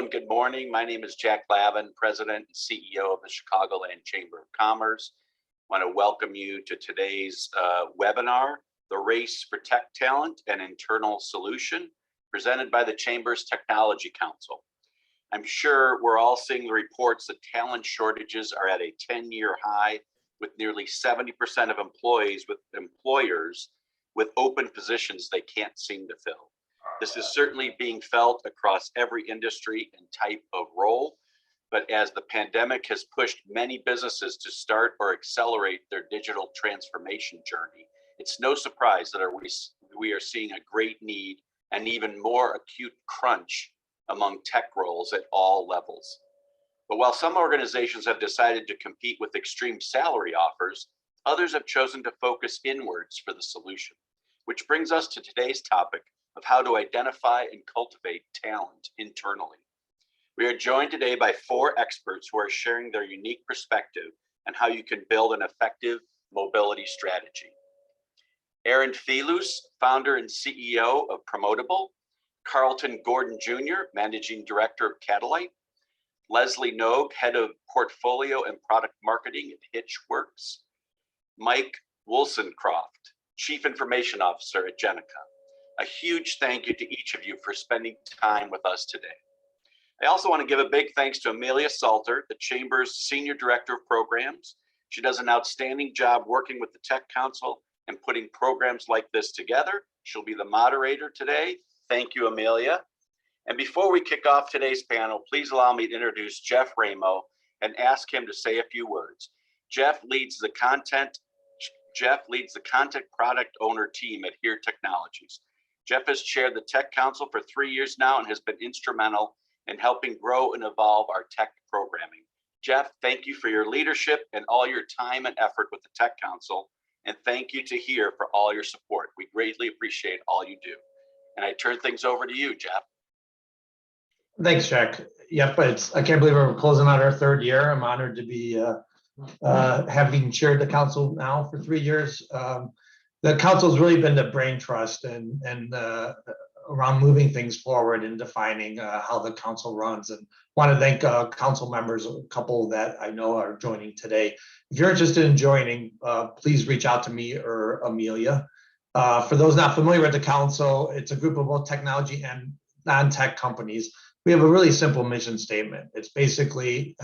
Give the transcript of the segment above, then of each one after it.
Good morning. My name is Jack Lavin, President and CEO of the Chicagoland Chamber of Commerce. I want to welcome you to today's webinar, The Race for Tech Talent and Internal Solution, presented by the Chamber's Technology Council. I'm sure we're all seeing the reports that talent shortages are at a 10-year high, with nearly 70% of employers with open positions they can't seem to fill. This is certainly being felt across every industry and type of role, but as the pandemic has pushed many businesses to start or accelerate their digital transformation journey, it's no surprise that we are seeing a great need and even more acute crunch among tech roles at all levels. But while some organizations have decided to compete with extreme salary offers, others have chosen to focus inwards for the solution, which brings us to today's topic of how to identify and cultivate talent internally. We are joined today by 4 experts who are sharing their unique perspective on how you can build an effective mobility strategy. Aaron Filous, founder and CEO of Promotable. Carlton Gordon Jr., Managing Director of Catalyte. Leslie Nogue, Head of Portfolio and Product Marketing at Hitch. Mike Woolsoncroft, Chief Information Officer at Geneca. A huge thank you to each of you for spending time with us today. I also want to give a big thanks to Amelia Salter, the Chamber's Senior Director of Programs. She does an outstanding job working with the Tech Council and putting programs like this together. She'll be the moderator today. Thank you, Amelia. And before we kick off today's panel, please allow me to introduce Jeff Ramo and ask him to say a few words. Jeff leads the content product owner team at Here Technologies. Jeff has chaired the Tech Council for 3 years now and has been instrumental in helping grow and evolve our tech programming. Jeff, thank you for your leadership and all your time and effort with the Tech Council. And thank you to Here for all your support. We greatly appreciate all you do. And I turn things over to you, Jeff. Thanks, Jack. Yep, I can't believe we're closing out our 3rd year. I'm honored to be having chaired the council now for 3 years. The council's really been the brain trust and around moving things forward and defining how the council runs. And want to thank council members, a couple that I know are joining today. If you're interested in joining, please reach out to me or Amelia. For those not familiar with the council, it's a group of both technology and non-tech companies. We have a really simple mission statement. It's basically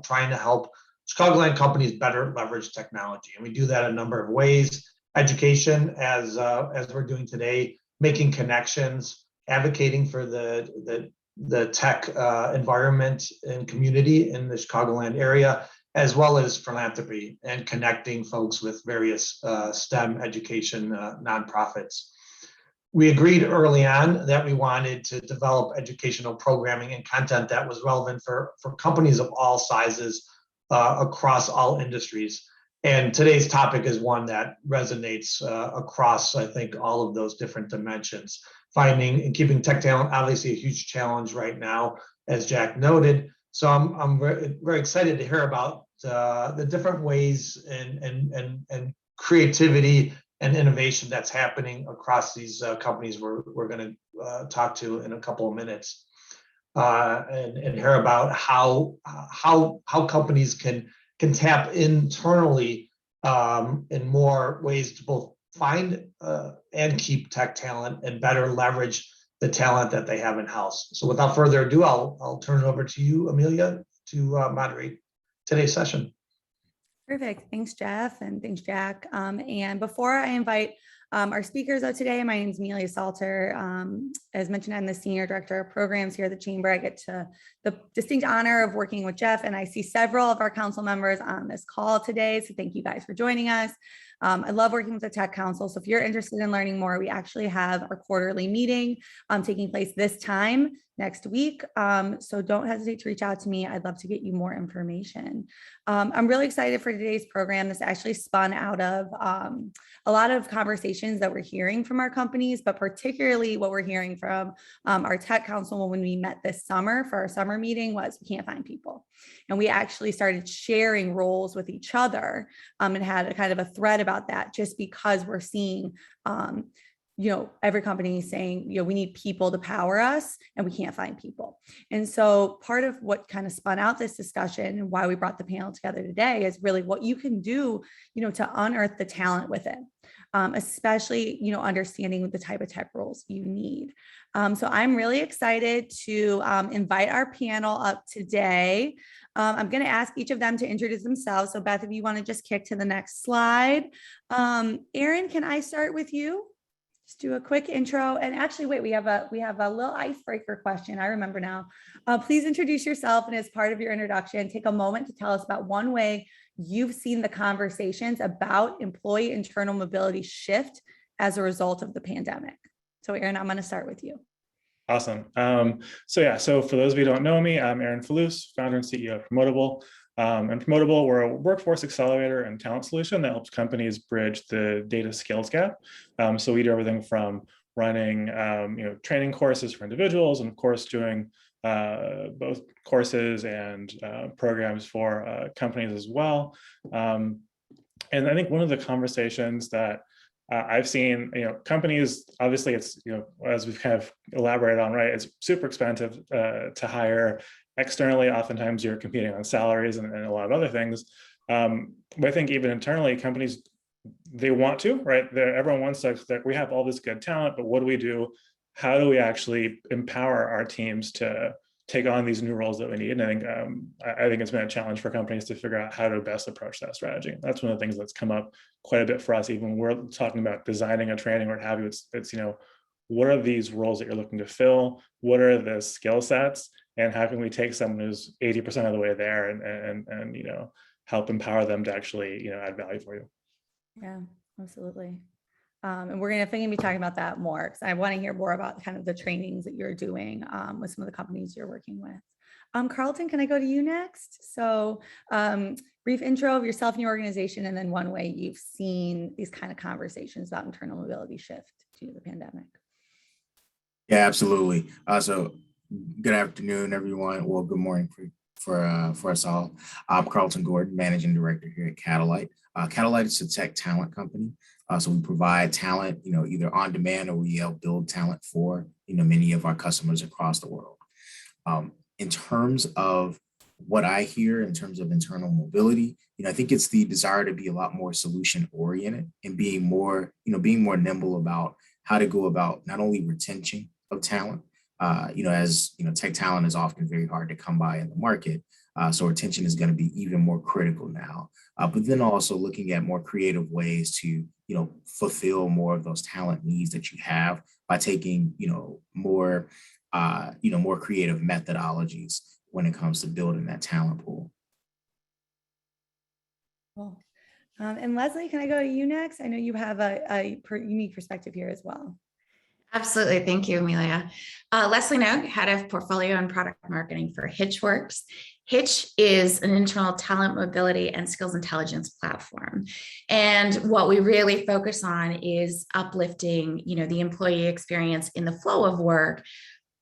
trying to help Chicagoland companies better leverage technology. And we do that a number of ways. Education, as we're doing today, making connections, advocating for the tech environment and community in the Chicagoland area, as well as philanthropy and connecting folks with various STEM education nonprofits. We agreed early on that we wanted to develop educational programming and content that was relevant for companies of all sizes across all industries. And today's topic is one that resonates across, I think, all of those different dimensions. Finding and keeping tech talent, obviously a huge challenge right now, as Jack noted. So I'm very, very excited to hear about the different ways and creativity and innovation that's happening across these companies we're going to talk to in a couple of minutes, and hear about how companies can tap internally in more ways to both find and keep tech talent and better leverage the talent that they have in-house. So without further ado, I'll turn it over to you, Amelia, to moderate today's session. Perfect. Thanks, Jeff, and thanks, Jack. And before I invite our speakers out today, my name is Amelia Salter. As mentioned, I'm the Senior Director of Programs here at the Chamber. I get to the distinct honor of working with Jeff, and I see several of our council members on this call today. So thank you guys for joining us. I love working with the Tech Council. So if you're interested in learning more, we actually have our quarterly meeting taking place this time next week. So don't hesitate to reach out to me. I'd love to get you more information. I'm really excited for today's program. This actually spun out of a lot of conversations that we're hearing from our companies, but particularly what we're hearing from our Tech Council when we met this summer for our summer meeting was we can't find people. And we actually started sharing roles with each other and had a kind of a thread about that, just because we're seeing every company is saying, we need people to power us and we can't find people. And so part of what kind of spun out this discussion and why we brought the panel together today is really what you can do, to unearth the talent within, especially, understanding the type of tech roles you need. So I'm really excited to invite our panel up today. I'm going to ask each of them to introduce themselves. So Beth, if you want to just kick to the next slide. Erin, can I start with you? Just do a quick intro. And actually, wait, we have a little icebreaker question. I remember now. Please introduce yourself, and as part of your introduction, take a moment to tell us about one way you've seen the conversations about employee internal mobility shift as a result of the pandemic. So Erin, I'm going to start with you. Awesome. So for those of you who don't know me, I'm Aaron Filous, founder and CEO of Promotable. And Promotable, we're a workforce accelerator and talent solution that helps companies bridge the data skills gap. So we do everything from running, training courses for individuals, and of course doing both courses and programs for companies as well. And I think one of the conversations that I've seen, companies, obviously it's, as we've kind of elaborated on, right, it's super expensive to hire externally. Oftentimes you're competing on salaries and a lot of other things. But I think even internally, companies, they want to, right? Everyone wants to, we have all this good talent, but what do we do? How do we actually empower our teams to take on these new roles that we need? And I think it's been a challenge for companies to figure out how to best approach that strategy. That's one of the things that's come up quite a bit for us, even when we're talking about designing a training or what have you. It's what are these roles that you're looking to fill? What are the skill sets? And how can we take someone who's 80% of the way there and help empower them to actually, add value for you? Yeah, absolutely. And we're going to be talking about that more, because I want to hear more about kind of the trainings that you're doing with some of the companies you're working with. Carlton, can I go to you next? So brief intro of yourself and your organization, and then one way you've seen these kind of conversations about internal mobility shift due to the pandemic. Yeah, absolutely. So good afternoon, everyone. Well, good morning for us all. I'm Carlton Gordon, Managing Director here at Catalyte. Catalyte is a tech talent company. So we provide talent, either on demand, or we help build talent for, many of our customers across the world. In terms of what I hear in terms of internal mobility, I think it's the desire to be a lot more solution oriented and being more nimble about how to go about not only retention of talent, tech talent is often very hard to come by in the market. So retention is going to be even more critical now. But then also looking at more creative ways to, fulfill more of those talent needs that you have by taking, more creative methodologies when it comes to building that talent pool. Cool. And Leslie, can I go to you next? I know you have a unique perspective here as well. Absolutely. Thank you, Amelia. Leslie Nogue, Head of Portfolio and Product Marketing for Hitch. Hitch is an internal talent mobility and skills intelligence platform. And what we really focus on is uplifting, the employee experience in the flow of work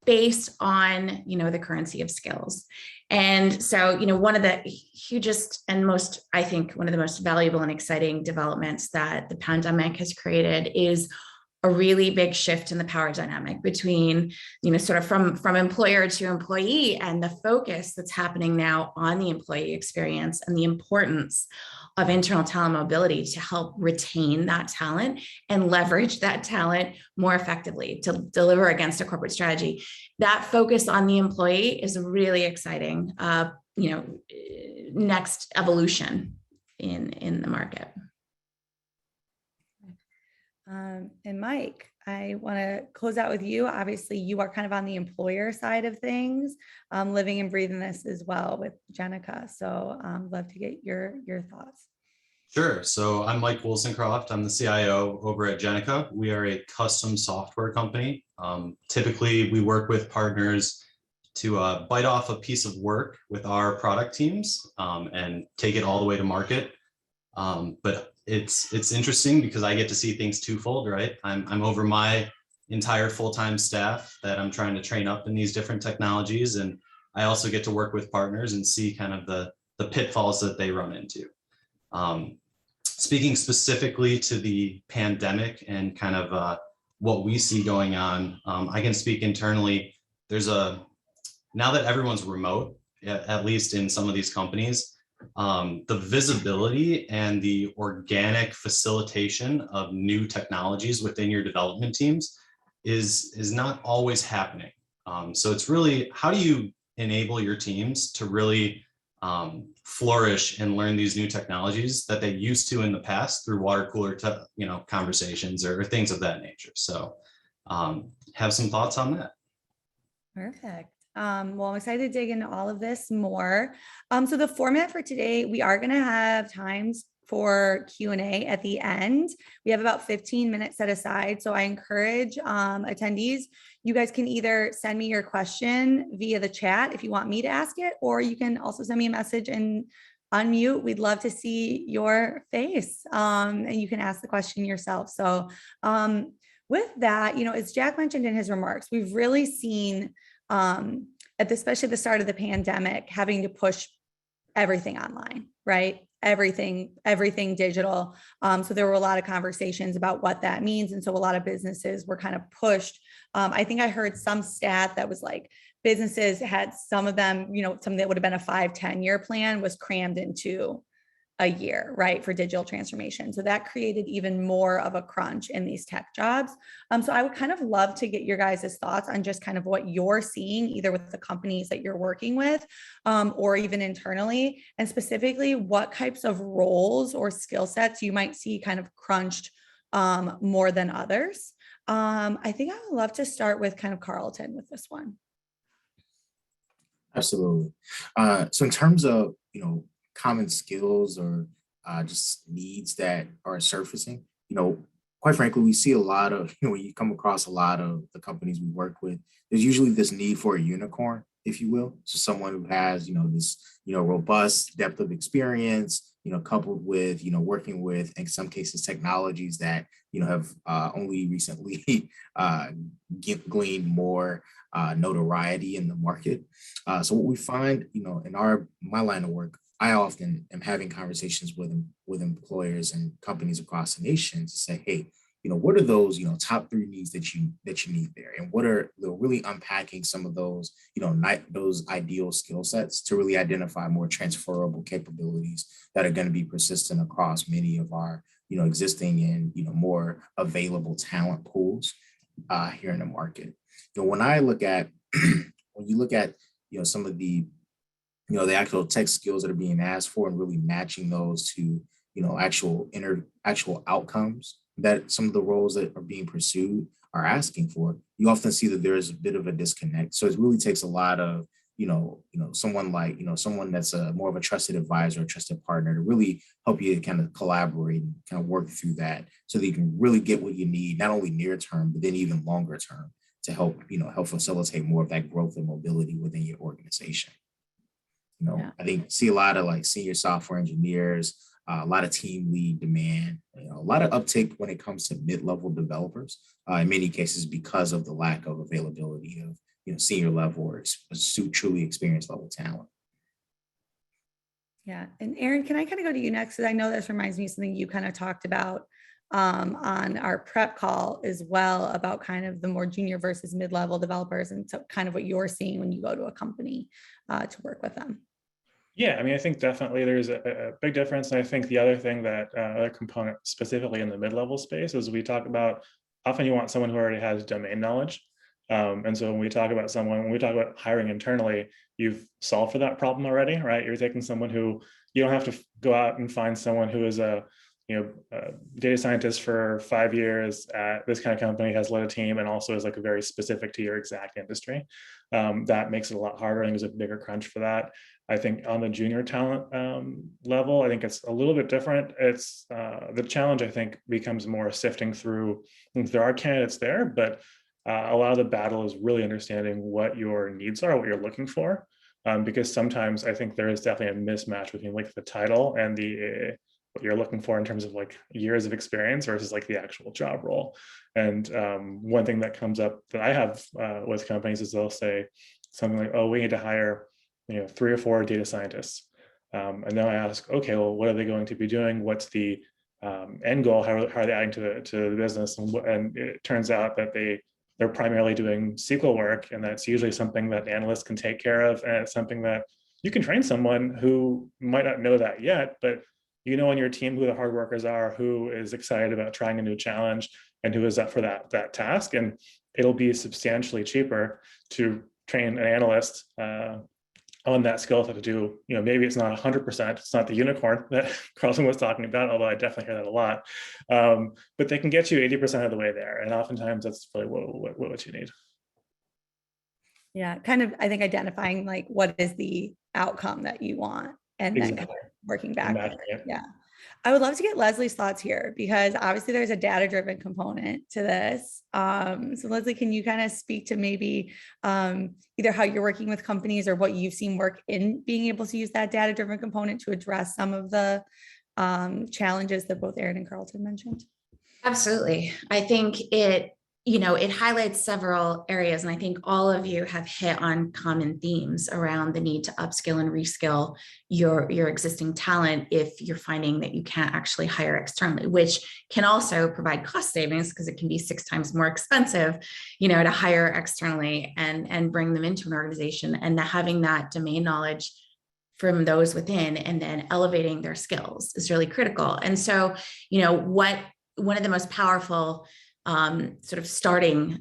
based on, the currency of skills. And so, one of the hugest and one of the most valuable and exciting developments that the pandemic has created is a really big shift in the power dynamic between, sort of from employer to employee, and the focus that's happening now on the employee experience and the importance of internal talent mobility to help retain that talent and leverage that talent more effectively to deliver against a corporate strategy. That focus on the employee is a really exciting, next evolution in the market. And Mike, I want to close out with you. Obviously, you are kind of on the employer side of things, living and breathing this as well with Geneca. So love to get your thoughts. Sure. So I'm Mike Woolsoncroft. I'm the CIO over at Geneca. We are a custom software company. Typically, we work with partners to bite off a piece of work with our product teams and take it all the way to market. But it's interesting because I get to see things twofold, right? I'm over my entire full-time staff that I'm trying to train up in these different technologies. And I also get to work with partners and see kind of the pitfalls that they run into. Speaking specifically to the pandemic and kind of what we see going on. I can speak internally. Now that everyone's remote, at least in some of these companies, the visibility and the organic facilitation of new technologies within your development teams is not always happening. So it's really, how do you enable your teams to really flourish and learn these new technologies that they used to in the past through water cooler, conversations or things of that nature. So have some thoughts on that. Perfect. Well, I'm excited to dig into all of this more. So the format for today, we are going to have times for Q&A at the end. We have about 15 minutes set aside. So I encourage attendees, you guys can either send me your question via the chat if you want me to ask it, or you can also send me a message and unmute. We'd love to see your face, and you can ask the question yourself. So with that, as Jack mentioned in his remarks, we've really seen especially at the start of the pandemic, having to push everything online, right? Everything digital. So there were a lot of conversations about what that means. And so a lot of businesses were kind of pushed. I think I heard some stat that was like businesses had some of them, some that would have been a 5-10-year plan was crammed into a year, right, for digital transformation. So that created even more of a crunch in these tech jobs. So I would kind of love to get your guys' thoughts on just kind of what you're seeing, either with the companies that you're working with, or even internally, and specifically what types of roles or skill sets you might see kind of crunched more than others. I think I would love to start with kind of Carlton with this one. Absolutely. So in terms of, common skills or just needs that are surfacing, quite frankly, we see a lot of, when you come across a lot of the companies we work with, there's usually this need for a unicorn, if you will. So someone who has, this, robust depth of experience, coupled with, working with, in some cases, technologies that, have only recently gleaned more notoriety in the market. So what we find, in my line of work, I often am having conversations with employers and companies across the nation to say, hey, what are those, top 3 needs that you need there? And what are really unpacking some of those, those ideal skill sets to really identify more transferable capabilities that are going to be persistent across many of our, existing and, more available talent pools here in the market. When I look at, when you look at, some of the the actual tech skills that are being asked for and really matching those to, actual outcomes that some of the roles that are being pursued are asking for, you often see that there is a bit of a disconnect. So it really takes a lot of, someone like, someone that's more of a trusted advisor, a trusted partner to really help you kind of collaborate and kind of work through that so that you can really get what you need, not only near term, but then even longer term to help, help facilitate more of that growth and mobility within your organization. I think see a lot of like senior software engineers, a lot of team lead demand, a lot of uptake when it comes to mid-level developers, in many cases because of the lack of availability of senior level or truly experienced level talent. Yeah, and Aaron, can I kind of go to you next? Because I know this reminds me of something you kind of talked about on our prep call as well, about kind of the more junior versus mid-level developers, and so kind of what you're seeing when you go to a company to work with them. Yeah, I mean, I think definitely there's a big difference. And I think the other thing that other component specifically in the mid-level space is we talk about, often you want someone who already has domain knowledge. And so when we talk about hiring internally, you've solved for that problem already, right? You're taking someone who you don't have to go out and find someone who is a data scientist for 5 years at this kind of company, has led a team, and also is like very specific to your exact industry. That makes it a lot harder. I think there's a bigger crunch for that. I think on the junior talent level, I think it's a little bit different. It's the challenge, I think, becomes more sifting through. There are candidates there, but a lot of the battle is really understanding what your needs are, what you're looking for, because sometimes I think there is definitely a mismatch between like the title and the what you're looking for in terms of like years of experience versus like the actual job role. And one thing that comes up that I have with companies is they'll say something like, oh, we need to hire 3 or 4 data scientists. And then I ask, okay, well, what are they going to be doing? What's the end goal, how are they adding to the business, and it turns out that they're primarily doing SQL work, and that's usually something that analysts can take care of, and it's something that you can train someone who might not know that yet, but you know on your team who the hard workers are, who is excited about trying a new challenge, and who is up for that task, and it'll be substantially cheaper to train an analyst on that skill set to do, maybe it's not 100%, it's not the unicorn that Carlton was talking about, although I definitely hear that a lot, but they can get you 80% of the way there, and oftentimes that's really what you need. Yeah, kind of, I think identifying like what is the outcome that you want, and then kind of working back. Yeah. I would love to get Leslie's thoughts here, because obviously there's a data-driven component to this. So Leslie, can you kind of speak to maybe either how you're working with companies or what you've seen work in being able to use that data-driven component to address some of the challenges that both Erin and Carlton mentioned? Absolutely. I think it highlights several areas, and I think all of you have hit on common themes around the need to upskill and reskill your existing talent if you're finding that you can't actually hire externally, which can also provide cost savings because it can be 6 times more expensive, to hire externally and bring them into an organization, and having that domain knowledge from those within and then elevating their skills is really critical. And so, one of the most powerful sort of starting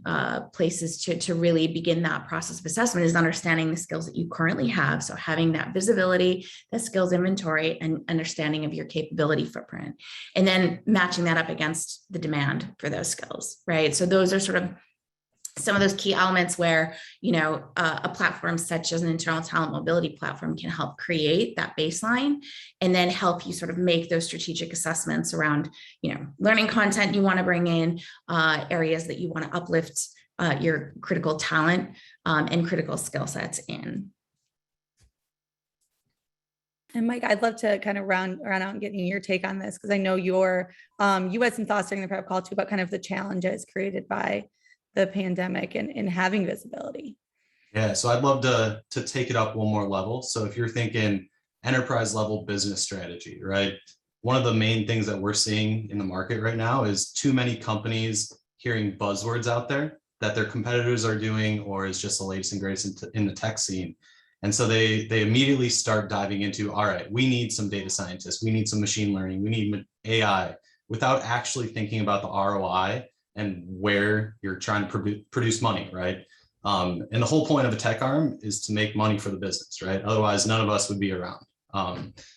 places to really begin that process of assessment is understanding the skills that you currently have. So having that visibility, that skills inventory, and understanding of your capability footprint, and then matching that up against the demand for those skills, right? So those are sort of some of those key elements where, a platform such as an internal talent mobility platform can help create that baseline, and then help you sort of make those strategic assessments around, learning content you want to bring in, areas that you want to uplift your critical talent and critical skill sets in. And Mike, I'd love to kind of round out and getting your take on this, because I know you had some thoughts during the prep call too about kind of the challenges created by the pandemic and having visibility. Yeah, so I'd love to take it up one more level. So if you're thinking enterprise level business strategy, right? One of the main things that we're seeing in the market right now is too many companies hearing buzzwords out there that their competitors are doing, or is just the latest and greatest in the tech scene. And so they immediately start diving into, all right, we need some data scientists, we need some machine learning, we need AI, without actually thinking about the ROI and where you're trying to produce money, right? And the whole point of a tech arm is to make money for the business, right? Otherwise, none of us would be around.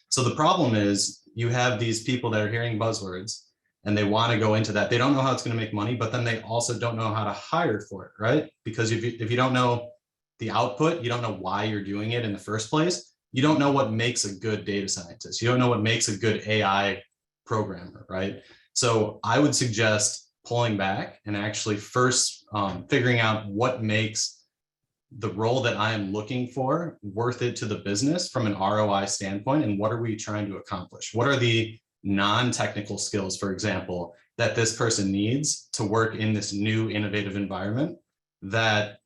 So the problem is you have these people that are hearing buzzwords and they want to go into that. They don't know how it's going to make money, but then they also don't know how to hire for it, right? Because if you don't know the output, you don't know why you're doing it in the first place. You don't know what makes a good data scientist. You don't know what makes a good AI programmer, right? So I would suggest pulling back and actually first figuring out what makes the role that I am looking for worth it to the business from an ROI standpoint, and what are we trying to accomplish? What are the non-technical skills, for example, that this person needs to work in this new innovative environment that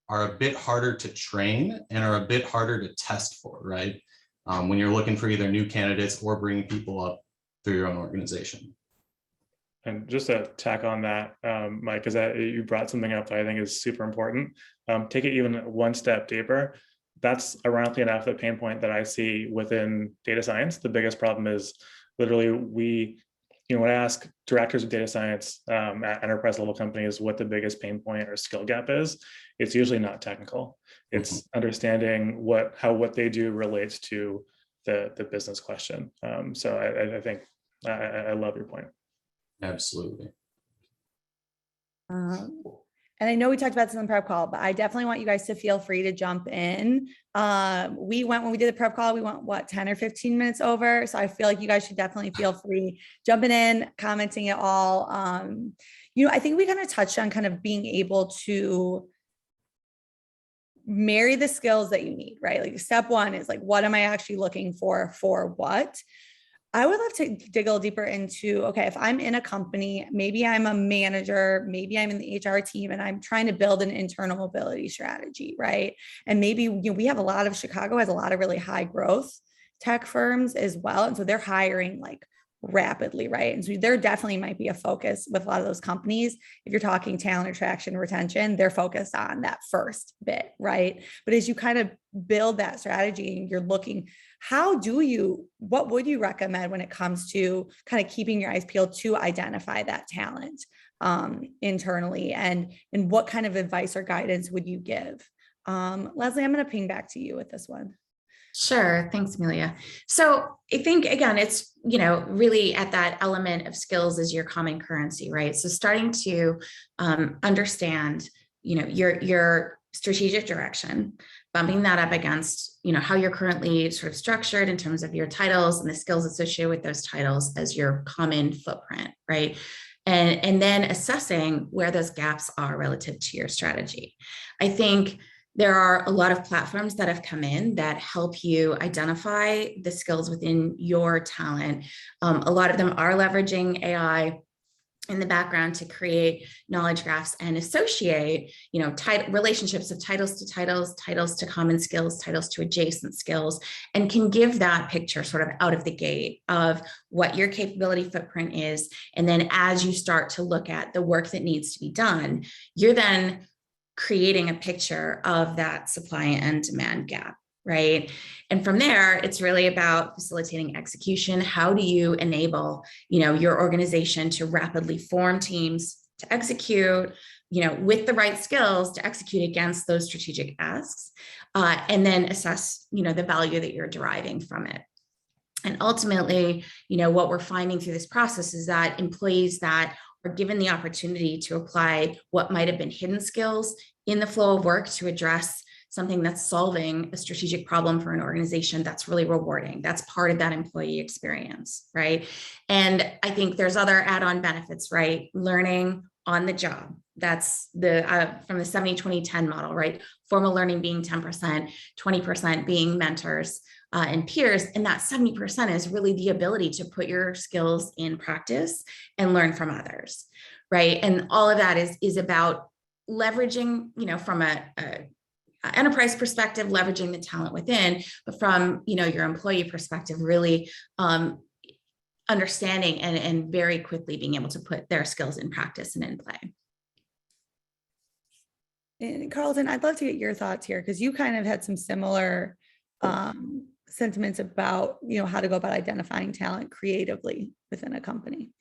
are a bit harder to train and are a bit harder to test for, right? When you're looking for either new candidates or bringing people up through your own organization. And just to tack on that, Mike, is that you brought something up that I think is super important. Take it even one step deeper. That's ironically enough the pain point that I see within data science. The biggest problem is literally when I ask directors of data science at enterprise level companies what the biggest pain point or skill gap is, it's usually not technical. It's understanding how what they do relates to the business question. So I think I love your point. Absolutely. And I know we talked about this in the prep call, but I definitely want you guys to feel free to jump in. When we did the prep call, we went 10 or 15 minutes over. So I feel like you guys should definitely feel free jumping in, commenting at all. I think we kind of touched on kind of being able to marry the skills that you need, right? Like step one is like, what am I actually looking for what? I would love to dig a little deeper into, okay, if I'm in a company, maybe I'm a manager, maybe I'm in the HR team and I'm trying to build an internal mobility strategy, right? And maybe we have Chicago has a lot of really high growth tech firms as well. And so they're hiring like rapidly, right? And so there definitely might be a focus with a lot of those companies. If you're talking talent attraction, retention, they're focused on that first bit, right? But as you kind of build that strategy and you're looking, what would you recommend when it comes to kind of keeping your eyes peeled to identify that talent internally, and what kind of advice or guidance would you give? Leslie, I'm going to ping back to you with this one. Sure. Thanks, Amelia. So I think, again, it's, really at that element of skills is your common currency, right? So starting to understand, your strategic direction, bumping that up against, how you're currently sort of structured in terms of your titles and the skills associated with those titles as your common footprint, right? And then assessing where those gaps are relative to your strategy. I think there are a lot of platforms that have come in that help you identify the skills within your talent. A lot of them are leveraging AI in the background to create knowledge graphs and associate, relationships of titles to common skills, titles to adjacent skills, and can give that picture sort of out of the gate of what your capability footprint is. And then as you start to look at the work that needs to be done, you're then creating a picture of that supply and demand gap, right? And from there, it's really about facilitating execution. How do you enable, your organization to rapidly form teams to execute, with the right skills to execute against those strategic asks, and then assess, the value that you're deriving from it. And ultimately, what we're finding through this process is that employees that are given the opportunity to apply what might have been hidden skills in the flow of work to address something that's solving a strategic problem for an organization, that's really rewarding. That's part of that employee experience, right? And I think there's other add-on benefits, right? Learning on the job. That's the from the 70-20-10 model, right? Formal learning being 10%, 20% being mentors and peers. And that 70% is really the ability to put your skills in practice and learn from others, right? And all of that is about leveraging, from a enterprise perspective, leveraging the talent within, but from, your employee perspective, really understanding and very quickly being able to put their skills in practice and in play. And Carlton, I'd love to get your thoughts here, because you kind of had some similar sentiments about, how to go about identifying talent creatively within a company.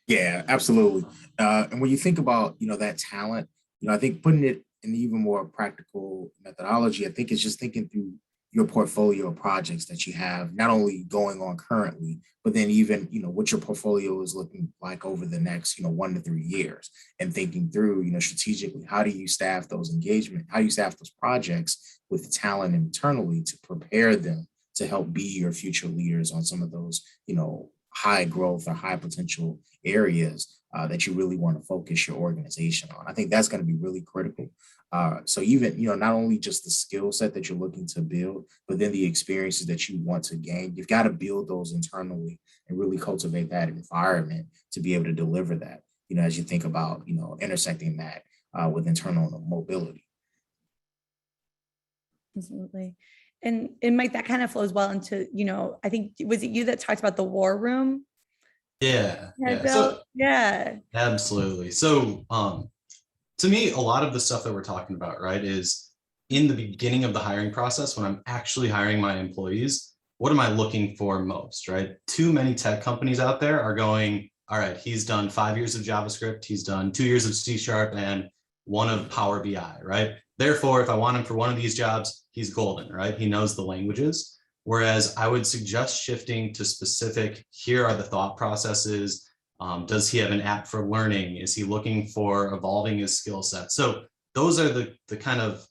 Yeah, absolutely. And when you think about, that talent, I think putting it in even more practical methodology, I think it's just thinking through your portfolio of projects that you have, not only going on currently, but then even, what your portfolio is looking like over the next, 1 to 3 years, and thinking through, strategically, how do you staff those projects with talent internally to prepare them to help be your future leaders on some of those, high growth or high potential areas that you really want to focus your organization on. I think that's going to be really critical. So even, not only just the skill set that you're looking to build, but then the experiences that you want to gain, you've got to build those internally and really cultivate that environment to be able to deliver that, as you think about, intersecting that with internal mobility. Absolutely. And Mike, that kind of flows well into, I think, was it you that talked about the war room? Yeah. So, yeah. Absolutely. So to me, a lot of the stuff that we're talking about, right, is in the beginning of the hiring process, when I'm actually hiring my employees, what am I looking for most, right? Too many tech companies out there are going, all right, he's done 5 years of JavaScript, he's done 2 years of C# and 1 of Power BI, right? Therefore, if I want him for one of these jobs, he's golden, right? He knows the languages. Whereas I would suggest shifting to specific, here are the thought processes. Does he have an app for learning? Is he looking for evolving his skill set? So those are the kind of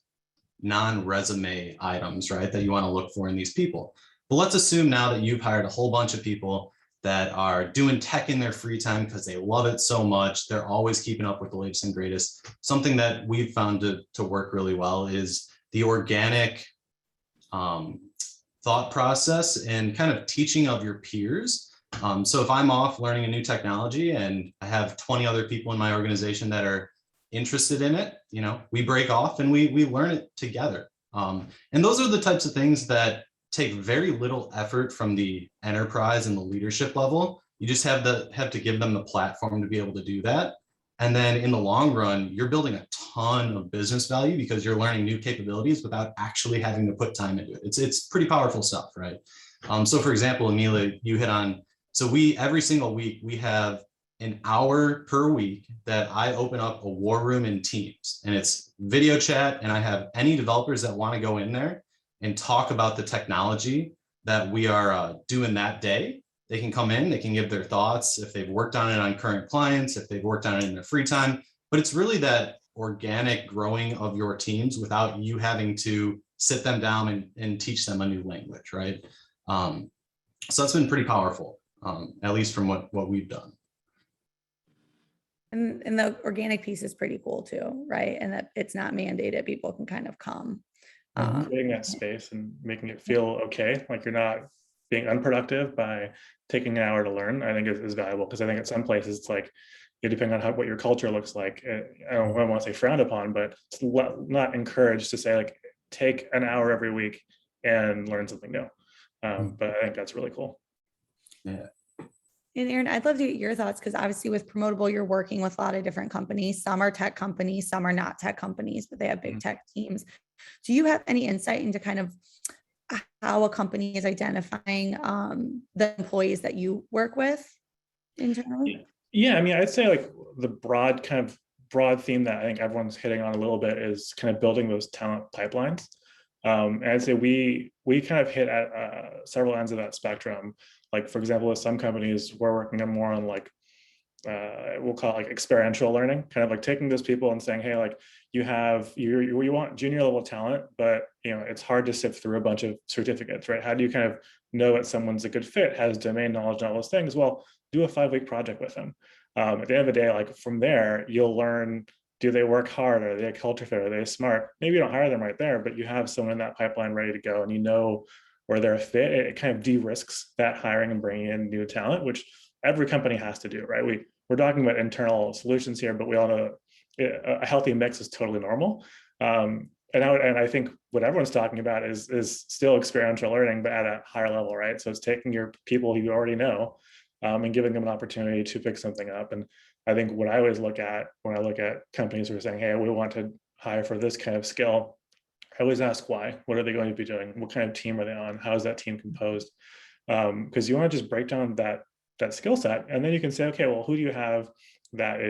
non-resume items, right, that you want to look for in these people. But let's assume now that you've hired a whole bunch of people that are doing tech in their free time because they love it so much. They're always keeping up with the latest and greatest. Something that we've found to work really well is the organic thought process and kind of teaching of your peers. So if I'm off learning a new technology and I have 20 other people in my organization that are interested in it, we break off and we learn it together. And those are the types of things that take very little effort from the enterprise and the leadership level. You just have to give them the platform to be able to do that. And then in the long run, you're building a ton of business value because you're learning new capabilities without actually having to put time into it. It's pretty powerful stuff, right? So for example, Amelia, you hit on, so every single week, we have an hour per week that I open up a war room in Teams, and it's video chat. And I have any developers that want to go in there and talk about the technology that we are doing that day. They can come in, they can give their thoughts if they've worked on it on current clients, if they've worked on it in their free time. But it's really that organic growing of your teams without you having to sit them down and teach them a new language, right? So that's been pretty powerful, at least from what we've done. And the organic piece is pretty cool too, right? And that it's not mandated, people can kind of come. Creating that space and making it feel okay, like you're not being unproductive by taking an hour to learn, I think is valuable, because I think at some places it's like, depending on what your culture looks like, I don't want to say frowned upon, but it's not encouraged to say like, take an hour every week and learn something new. But I think that's really cool. Yeah. And Aaron, I'd love to get your thoughts, because obviously with Promotable, you're working with a lot of different companies. Some are tech companies, some are not tech companies, but they have big tech teams. Do you have any insight into kind of how a company is identifying the employees that you work with internally? Yeah, I mean, I'd say like the broad theme that I think everyone's hitting on a little bit is kind of building those talent pipelines. And I'd say we kind of hit at several ends of that spectrum. Like, for example, with some companies, we're working on more on like, we'll call it like experiential learning, kind of like taking those people and saying, hey, like you want junior level talent, but it's hard to sift through a bunch of certificates, right? How do you kind of know that someone's a good fit, has domain knowledge and all those things? Well, do a 5-week project with them. At the end of the day, like from there, you'll learn, do they work hard? Are they a culture fit? Are they smart? Maybe you don't hire them right there, but you have someone in that pipeline ready to go, and you know where they're a fit. It kind of de-risks that hiring and bringing in new talent, which every company has to do, right? We're talking about internal solutions here, but we all know a healthy mix is totally normal. And I think what everyone's talking about is still experiential learning, but at a higher level, right? So it's taking your people you already know and giving them an opportunity to pick something up. And I think what I always look at when I look at companies who are saying, hey, we want to hire for this kind of skill, I always ask why. What are they going to be doing? What kind of team are they on? How is that team composed? Because you want to just break down that skill set, and then you can say, okay, well, who do you have that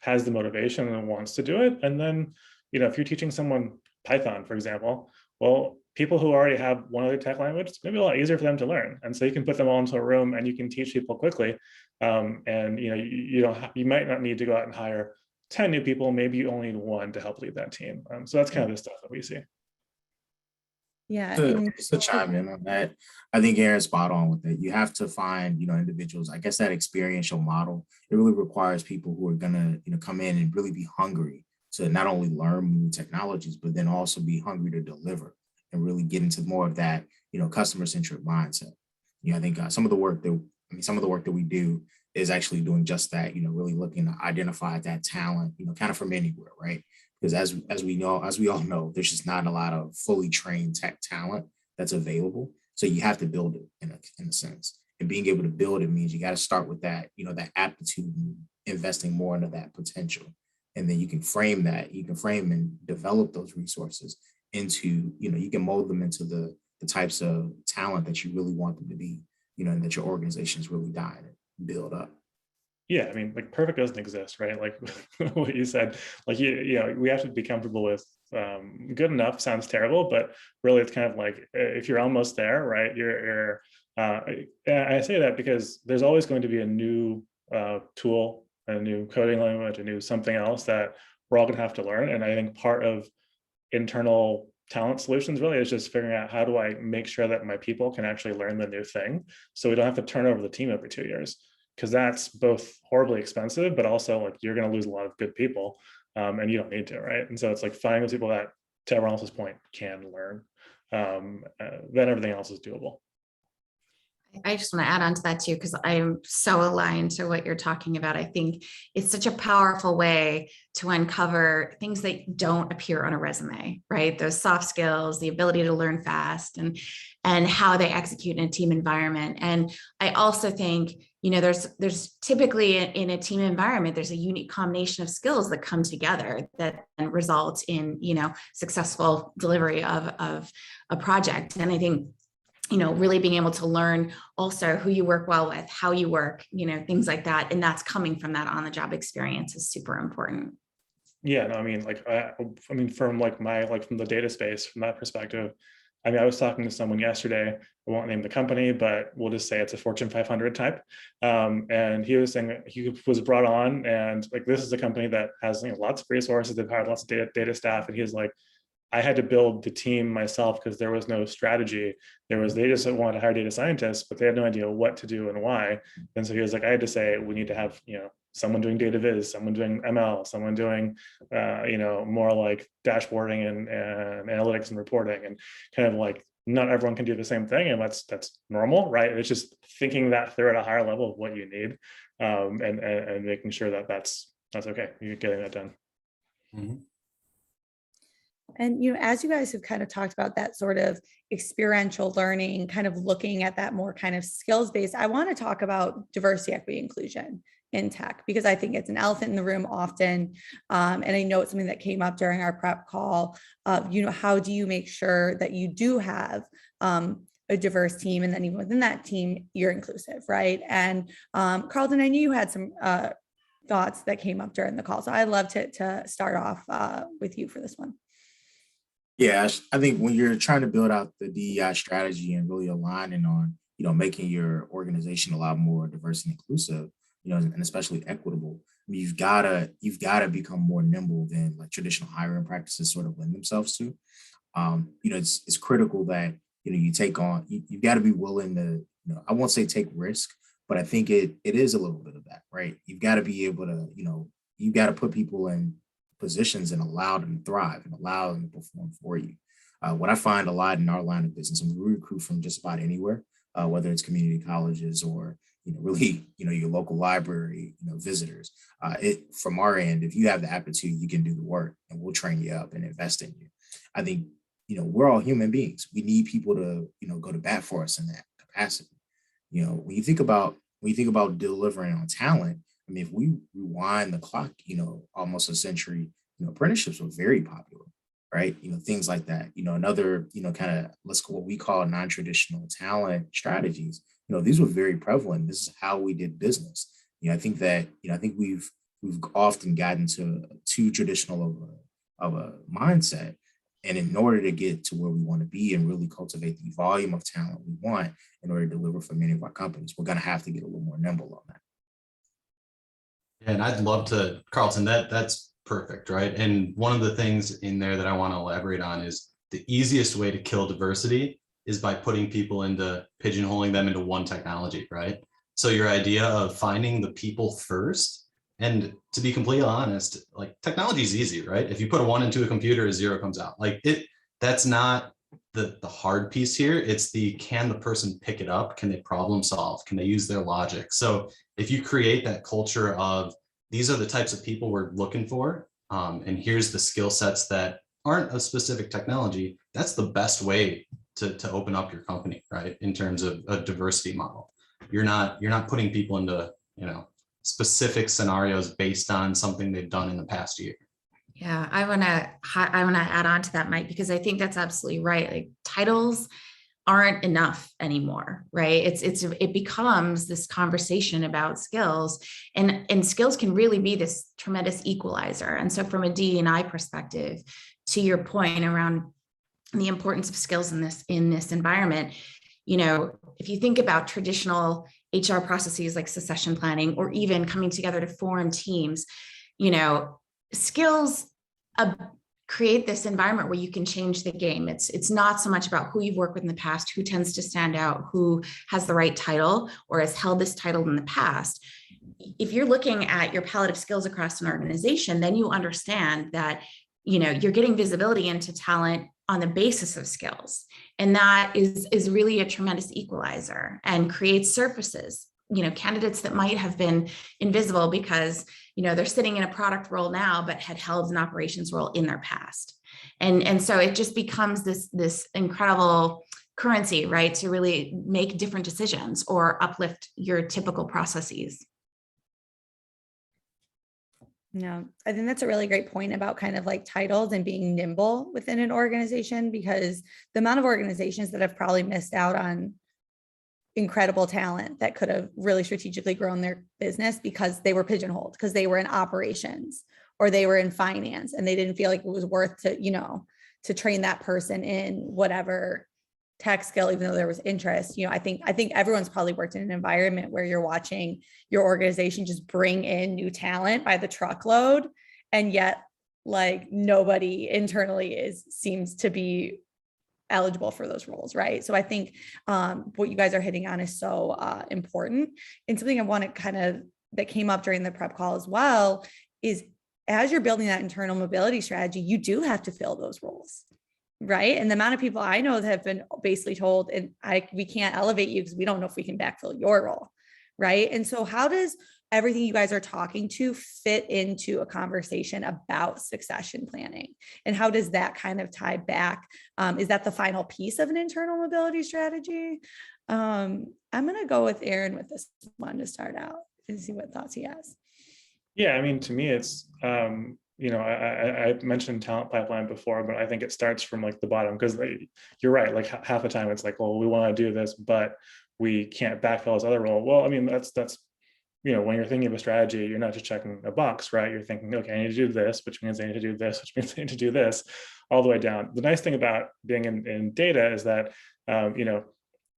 has the motivation and wants to do it? And then, if you're teaching someone Python, for example, well, people who already have one other tech language, it's going to be a lot easier for them to learn. And so you can put them all into a room and you can teach people quickly. And you might not need to go out and hire 10 new people. Maybe you only need one to help lead that team. So that's kind of the stuff that we see. Yeah. To chime in on that, I think Aaron's spot on with it. You have to find, individuals. I guess that experiential model, it really requires people who are gonna, come in and really be hungry to not only learn new technologies, but then also be hungry to deliver and really get into more of that, customer-centric mindset. I think some of the work that we do is actually doing just that. Really looking to identify that talent, kind of from anywhere, right? Because as we all know, there's just not a lot of fully trained tech talent that's available. So you have to build it in a sense. And being able to build it means you got to start with that, that aptitude and investing more into that potential. And then you can frame and develop those resources into, you can mold them into the types of talent that you really want them to be, and that your organization is really dying to build up. Yeah, I mean, like perfect doesn't exist, right? Like what you said, like we have to be comfortable with good enough sounds terrible, but really it's kind of like if you're almost there, right? I say that because there's always going to be a new tool, a new coding language, a new something else that we're all going to have to learn. And I think part of internal talent solutions really is just figuring out, how do I make sure that my people can actually learn the new thing, so we don't have to turn over the team every 2 years. Because that's both horribly expensive, but also like you're going to lose a lot of good people, and you don't need to, right? And so it's like finding those people that, to everyone else's point, can learn. Then everything else is doable. I just want to add on to that too, because I am so aligned to what you're talking about. I think it's such a powerful way to uncover things that don't appear on a resume, right? Those soft skills, the ability to learn fast, and how they execute in a team environment. And I also think, there's typically in a team environment, there's a unique combination of skills that come together that result in, successful delivery of a project. And I think, really being able to learn also who you work well with, how you work, things like that. And that's coming from that on-the-job experience is super important. Yeah, no, from from the data space, from that perspective, I was talking to someone yesterday, I won't name the company, but we'll just say it's a Fortune 500 type. And he was saying that he was brought on, and this is a company that has lots of resources, they've hired lots of data staff. And he was like, I had to build the team myself because there was no strategy. They just wanted to hire data scientists, but they had no idea what to do and why. And so he was like, I had to say, we need to have, someone doing data viz, someone doing ML, someone doing, more like dashboarding and analytics and reporting, and kind of not everyone can do the same thing. And that's normal, right? It's just thinking that through at a higher level of what you need, and making sure that that's okay. You're getting that done. Mm-hmm. And, as you guys have kind of talked about that sort of experiential learning, kind of looking at that more kind of skills based, I want to talk about diversity, equity, inclusion in tech, because I think it's an elephant in the room often. And I know it's something that came up during our prep call of, how do you make sure that you do have a diverse team, and then even within that team, you're inclusive, right? And Carlton, I knew you had some thoughts that came up during the call. So I'd love to start off with you for this one. Yeah, I think when you're trying to build out the DEI strategy and really aligning on, making your organization a lot more diverse and inclusive, and especially equitable, you've gotta become more nimble than traditional hiring practices sort of lend themselves to. It's critical that you take on. You've got to be willing to, I won't say take risk, but I think it is a little bit of that, right? You've got to be able to, you've got to put people in positions and allow them to thrive and allow them to perform for you. What I find a lot in our line of business, and we recruit from just about anywhere, whether it's community colleges or really your local library, visitors. From our end, if you have the aptitude, you can do the work, and we'll train you up and invest in you. I think we're all human beings. We need people to go to bat for us in that capacity. When you think about delivering on talent, if we rewind the clock, almost a century, apprenticeships were very popular, right? Things like that. Another, kind of what we call non-traditional talent strategies. These were very prevalent. This is how we did business. I think we've often gotten to too traditional of a mindset. And in order to get to where we want to be and really cultivate the volume of talent we want in order to deliver for many of our companies, we're going to have to get a little more nimble on that. And I'd love to, Carlton, that's perfect, right? And one of the things in there that I want to elaborate on is the easiest way to kill diversity is by putting people pigeonholing them into one technology, right? So your idea of finding the people first, and to be completely honest, technology is easy, right? If you put a 1 into a computer, a 0 comes out. That's not the hard piece here. It's can the person pick it up? Can they problem solve? Can they use their logic? So if you create that culture of these are the types of people we're looking for, and here's the skill sets that aren't a specific technology, that's the best way to open up your company, right? In terms of a diversity model. You're not putting people into, specific scenarios based on something they've done in the past year. Yeah, I want to add on to that, Mike, because I think that's absolutely right. Titles aren't enough anymore, right? It becomes this conversation about skills, and skills can really be this tremendous equalizer. And so from a D&I perspective, to your point around the importance of skills in this environment, if you think about traditional HR processes like succession planning, or even coming together to form teams, skills create this environment where you can change the game. It's not so much about who you've worked with in the past, who tends to stand out, who has the right title or has held this title in the past. If you're looking at your palette of skills across an organization, then you understand that you're getting visibility into talent on the basis of skills. And that is really a tremendous equalizer and creates surfaces, candidates that might have been invisible because, they're sitting in a product role now, but had held an operations role in their past. And so it just becomes this incredible currency, right, to really make different decisions or uplift your typical processes. No, I think that's a really great point about kind of like titles and being nimble within an organization, because the amount of organizations that have probably missed out on incredible talent that could have really strategically grown their business because they were pigeonholed, because they were in operations or they were in finance and they didn't feel like it was worth to train that person in whatever tech skill, even though there was interest. I think everyone's probably worked in an environment where you're watching your organization just bring in new talent by the truckload, and yet like nobody internally seems to be eligible for those roles, right? So I think what you guys are hitting on is so important. And something I want to that came up during the prep call as well is, as you're building that internal mobility strategy, you do have to fill those roles, right? And the amount of people I know that have been basically told, and we can't elevate you because we don't know if we can backfill your role, right? And so how does everything you guys are talking to fit into a conversation about succession planning? And how does that kind of tie back? Is that the final piece of an internal mobility strategy? I'm going to go with Aaron with this one to start out and see what thoughts he has. Yeah, I mean, to me, it's, I mentioned talent pipeline before, but I think it starts from like the bottom, because you're right. Like half the time it's like, well, we want to do this, but we can't backfill this other role. Well, I mean, that's when you're thinking of a strategy, you're not just checking a box, right? You're thinking, okay, I need to do this, which means I need to do this, which means I need to do this, all the way down. The nice thing about being in data is that,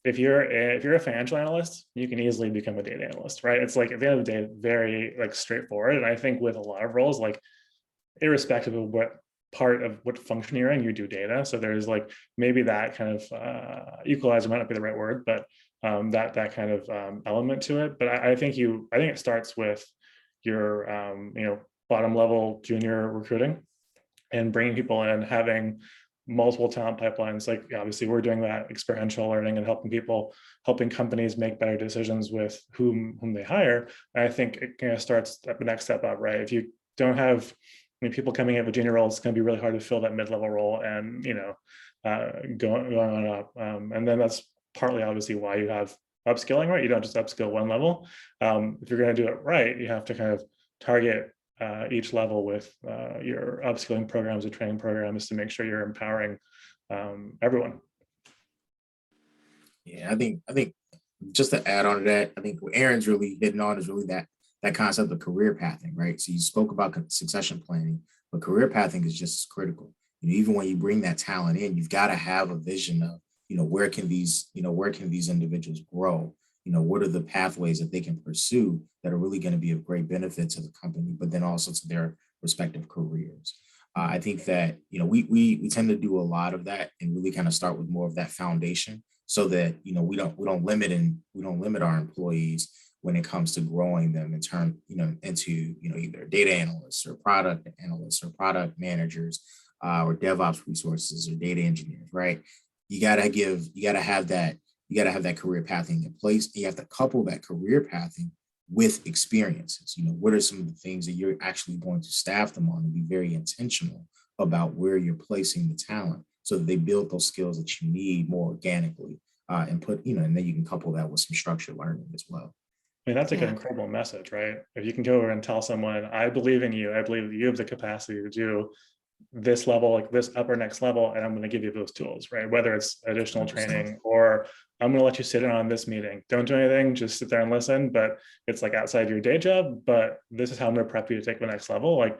if you're a financial analyst, you can easily become a data analyst, right? It's like at the end of the day, very like straightforward. And I think with a lot of roles, like irrespective of what function you're in, you do data. So there's like maybe that kind of equalizer might not be the right word, but that kind of element to it. But I think it starts with your bottom level junior recruiting and bringing people in, having multiple talent pipelines. Like obviously we're doing that experiential learning and helping companies make better decisions with whom they hire. And I think it kind of starts at the next step up, right? If you don't have people coming in with junior roles, it's going to be really hard to fill that mid-level role and going on up. And then that's partly obviously why you have upskilling, right? You don't just upskill one level. If you're going to do it right, you have to kind of target each level with your upskilling programs or training programs to make sure you're empowering everyone. Yeah, I think just to add on to that, I think what Aaron's really hitting on is really that concept of career pathing, right? So you spoke about succession planning, but career pathing is just as critical. Even when you bring that talent in, you've got to have a vision of, where can these individuals grow? What are the pathways that they can pursue that are really going to be of great benefit to the company, but then also to their respective careers. I think that, we tend to do a lot of that and really kind of start with more of that foundation so that, we don't limit our employees when it comes to growing them into either data analysts or product managers or DevOps resources or data engineers, right? You got to have that career pathing in place. And you have to couple that career pathing with experiences. What are some of the things that you're actually going to staff them on, and be very intentional about where you're placing the talent so that they build those skills that you need more organically and and then you can couple that with some structured learning as well. I mean, that's like an incredible message, right? If you can go over and tell someone, I believe in you, I believe that you have the capacity to do this level, like this upper next level, and I'm going to give you those tools, right? Whether it's additional 100%. Training or I'm going to let you sit in on this meeting. Don't do anything, just sit there and listen, but it's like outside your day job, but this is how I'm going to prep you to take the next level. Like,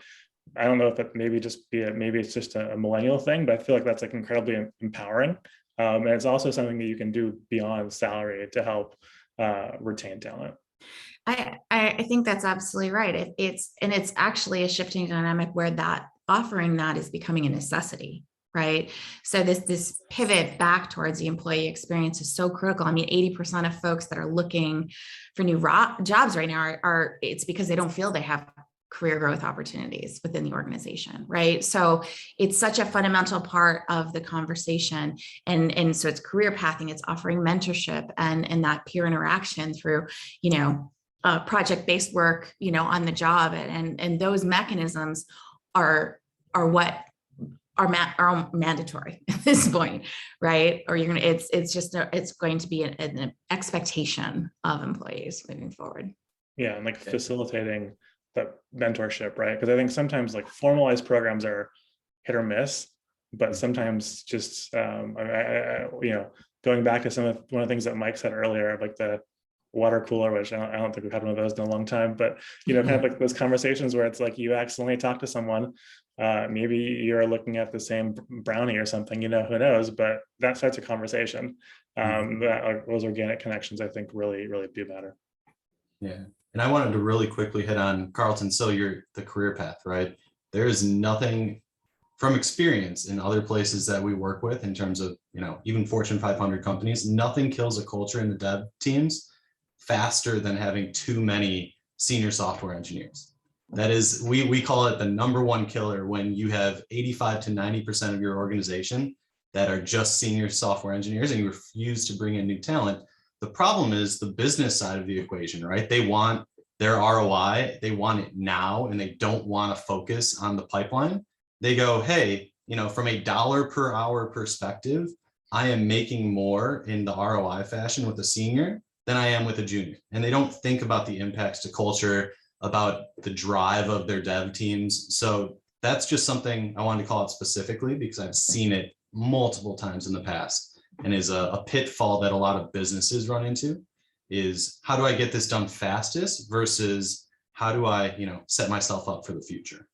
I don't know if it maybe it's just a millennial thing, but I feel like that's like incredibly empowering. And it's also something that you can do beyond salary to help retain talent. I think that's absolutely right. It's actually a shifting dynamic where that offering that is becoming a necessity, right? So this pivot back towards the employee experience is so critical. I mean, 80% of folks that are looking for new jobs right now are it's because they don't feel they have career growth opportunities within the organization, right? So it's such a fundamental part of the conversation. And so it's career pathing, it's offering mentorship and that peer interaction through, project-based work, on the job. And those mechanisms are what are mandatory at this point, right? Or it's going to be an expectation of employees moving forward. Yeah, and like facilitating the mentorship, right? Because I think sometimes like formalized programs are hit or miss, but sometimes just going back to one of the things that Mike said earlier, like the water cooler, which I don't think we've had one of those in a long time, but kind of like those conversations where it's like you accidentally talk to someone, maybe you're looking at the same brownie or something, who knows, but that starts a conversation. Those organic connections, I think, really, really do matter. Yeah. And I wanted to really quickly hit on Carlton. So you're the career path, right? There is nothing from experience in other places that we work with in terms of, even Fortune 500 companies, nothing kills a culture in the dev teams faster than having too many senior software engineers. That is, we call it the #1 killer when you have 85 to 90% of your organization that are just senior software engineers and you refuse to bring in new talent. The problem is the business side of the equation, right? They want their ROI, they want it now, and they don't want to focus on the pipeline. They go, hey, from a dollar per hour perspective, I am making more in the ROI fashion with a senior than I am with a junior. And they don't think about the impacts to culture, about the drive of their dev teams. So that's just something I wanted to call out specifically because I've seen it multiple times in the past and is a pitfall that a lot of businesses run into is how do I get this done fastest versus how do I, set myself up for the future?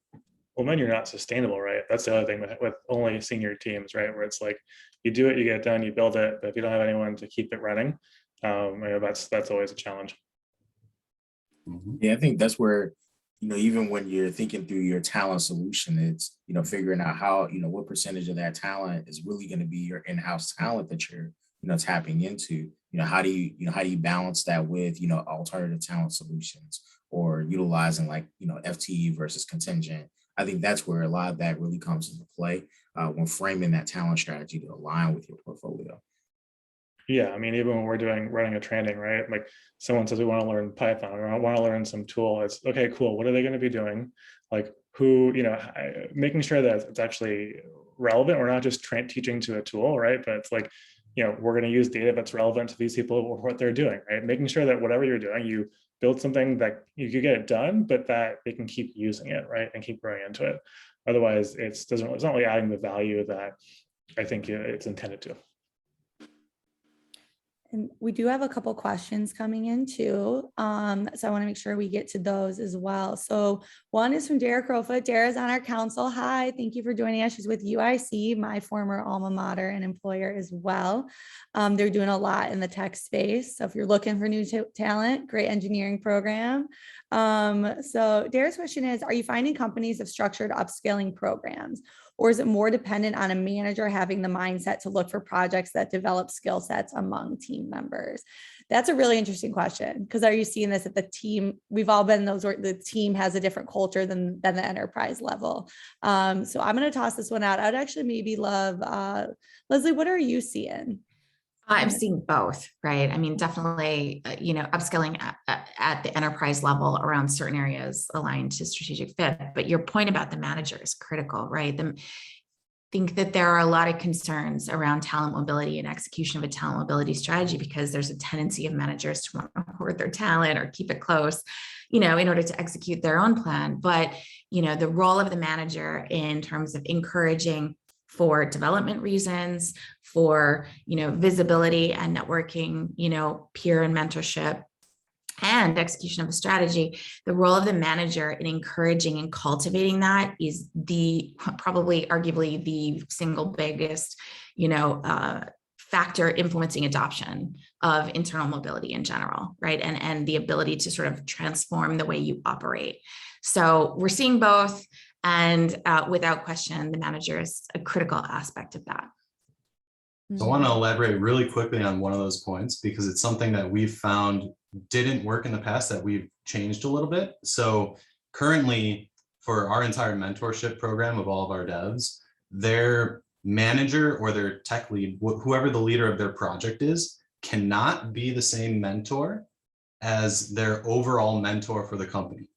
Well, then you're not sustainable, right? That's the other thing with only senior teams, right? Where it's like you do it, you get it done, you build it, but if you don't have anyone to keep it running, that's always a challenge. Yeah, I think that's where, even when you're thinking through your talent solution, it's, figuring out how, what percentage of that talent is really going to be your in-house talent that you're, tapping into. How do you balance that with, alternative talent solutions or utilizing like, FTE versus contingent. I think that's where a lot of that really comes into play when framing that talent strategy to align with your portfolio. Yeah, I mean, even when we're running a training, right? Like someone says we want to learn Python, or I want to learn some tool. It's okay, cool. What are they going to be doing? Like who, making sure that it's actually relevant. We're not just teaching to a tool, right? But it's like, we're going to use data that's relevant to these people or what they're doing, right? Making sure that whatever you're doing, you build something that you could get it done, but that they can keep using it, right? And keep growing into it. Otherwise, it's not really adding the value that I think it's intended to. And we do have a couple questions coming in too. So I want to make sure we get to those as well. So one is from Dara Crowfoot. Dara's on our council. Hi, thank you for joining us. She's with UIC, my former alma mater and employer as well. They're doing a lot in the tech space. So if you're looking for new talent, great engineering program. So Dara's question is, are you finding companies have structured upskilling programs? Or is it more dependent on a manager having the mindset to look for projects that develop skill sets among team members? That's a really interesting question, because are you seeing this at the team? We've all been those where the team has a different culture than the enterprise level. So I'm going to toss this one out. I'd actually maybe love, Leslie, what are you seeing? I'm seeing both, right? I mean, definitely, upskilling at the enterprise level around certain areas aligned to strategic fit. But your point about the manager is critical, right? I think that there are a lot of concerns around talent mobility and execution of a talent mobility strategy because there's a tendency of managers to want to hoard their talent or keep it close, in order to execute their own plan. But, the role of the manager in terms of encouraging for development reasons, for, visibility and networking, peer and mentorship and execution of a strategy, the role of the manager in encouraging and cultivating that is probably arguably the single biggest, factor influencing adoption of internal mobility in general, right? And the ability to sort of transform the way you operate. So we're seeing both. And without question, the manager is a critical aspect of that. So I want to elaborate really quickly on one of those points because it's something that we've found didn't work in the past that we've changed a little bit. So Currently, for our entire mentorship program of all of our devs, their manager or their tech lead, whoever the leader of their project is, cannot be the same mentor as their overall mentor for the company.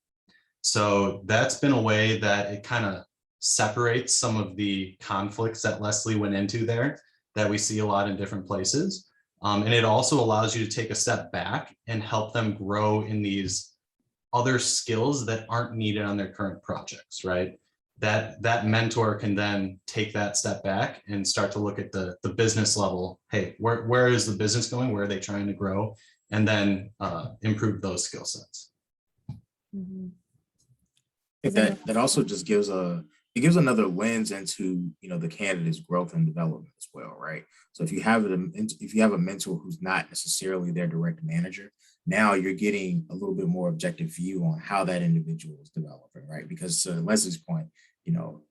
So that's been a way that it kind of separates some of the conflicts that Leslie went into there that we see a lot in different places. And it also allows you to take a step back and help them grow in these other skills that aren't needed on their current projects, right? That mentor can then take that step back and start to look at the business level. Hey, where is the business going? Where are they trying to grow? And then improve those skill sets. Mhm. That also just gives another lens into, you know, the candidate's growth and development as well, right? So if you have a mentor who's not necessarily their direct manager, now you're getting a little bit more objective view on how that individual is developing, right? Because to Leslie's point, you know,